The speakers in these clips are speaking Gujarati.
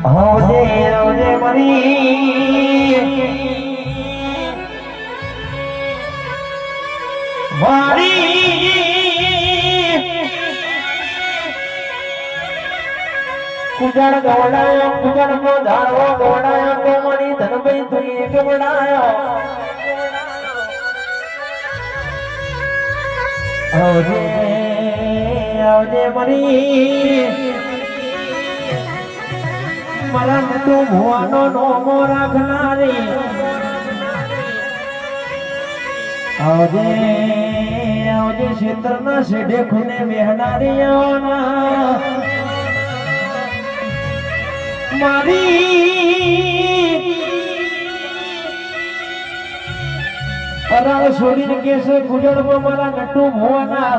આવજે આવજે મારી મારી કુજણ ગવડાયો કુજણ નો ધારવો ગવડાયો તો મારી ધનભાઈ તું એક ગવડાયો આવજે આવજે મારી મારા નટુ ભુવાનો નોમો રાખનારી આવજે આવજે ક્ષેત્રના શેઢે ખૂને બેહનારી મારી પરાળ છોડીને કેસે ગુજરમાં મારા નટુ ભુવાના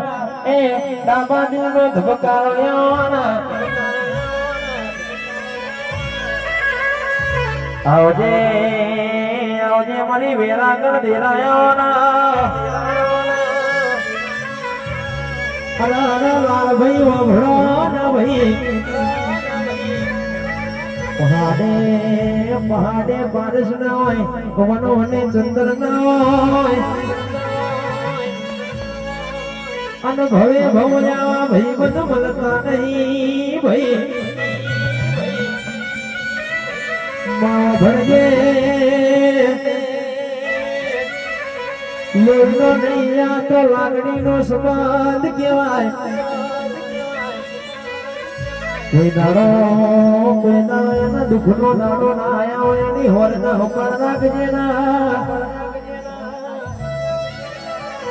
એ ડાબા દિલનો ધબકારો આવજે આવજે મારી વેરાગણ દેરાયોના લાલ ભાઈ વભળો ના ભાઈ પહાડે પહાડે બારિશ ના હોય વનો અને ચંદ્ર ના હોય અને ભવે ભવ જાવા ભાઈ બધું મળતા નહીં ભાઈ ભરજે લોટનો નહીં તો લાગણીનો સંબંધ કહેવાય કોઈ દાડો એના દુઃખનો દાડો ના આયા હોય એની હોર ના હોકળ રાખજે ના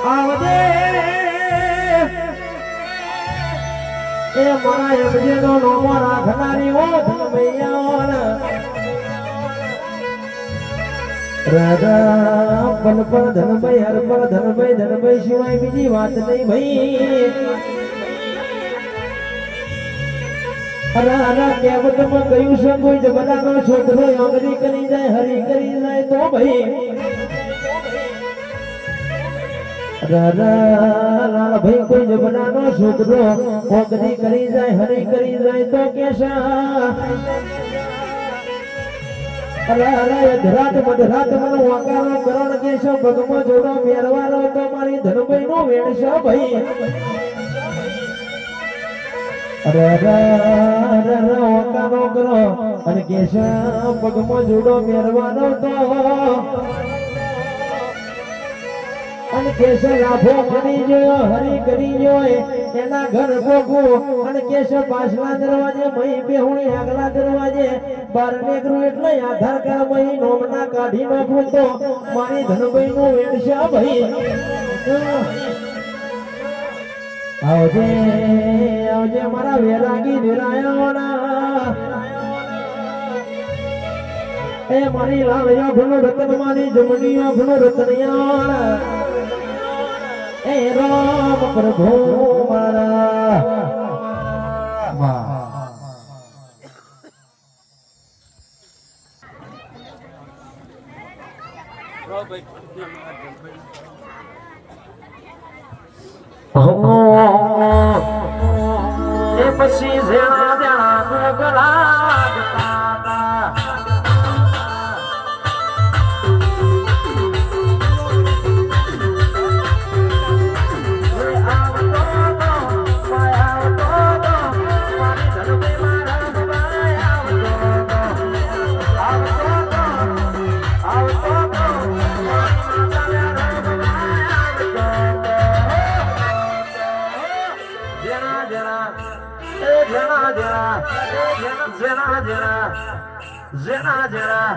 આવજે એ મારા એમજેનો નોમો રાખનારી હો ધનભૈયા રાધા પલ પલ ધનભાઈ હર પલ ધનભાઈ ધનભાઈ સિવાય બીજી વાત નહીં ભાઈ રાધા કહેવતમાં કહ્યું છે કોઈ જબરાનો છોકરો અંગરી કરી જાય હરી કરી જાય તો ભાઈ રાધા લાલ ભાઈ કોઈ જબરાનો છોકરો અંગરી કરી જાય હરી કરી જાય તો કેશા ધરાત મધરાત મને વાકારો કરણ કેશો ભગમાં જોડો મેરવાનો તો મારી ધનભાઈ નો વેણશો ભાઈ વાકારો કરો અને કેશો ભગમાં જોડો મેરવાનો તો અને કેશ લાભો કરી જોયો હરી કરી જોય એના ઘર ભોગવું અને કેશ પાછલા દરવાજે મહી બેહુણી આગલા દરવાજે બાર નીકળું એટલે આધાર કાર્ડ મહી નોમના કાઢી નાખું તો મારી ધનભાઈ નું વેણશા ભાઈ આવજે આવજે મારા વેરાગી વેરાયાના એ મારી લાલ આંખનો રતન મારી જમણી આંખનો રતનિયા એ રામ પ્રભુ મારા એ પછી જેણા જેણા ગોગલા જરા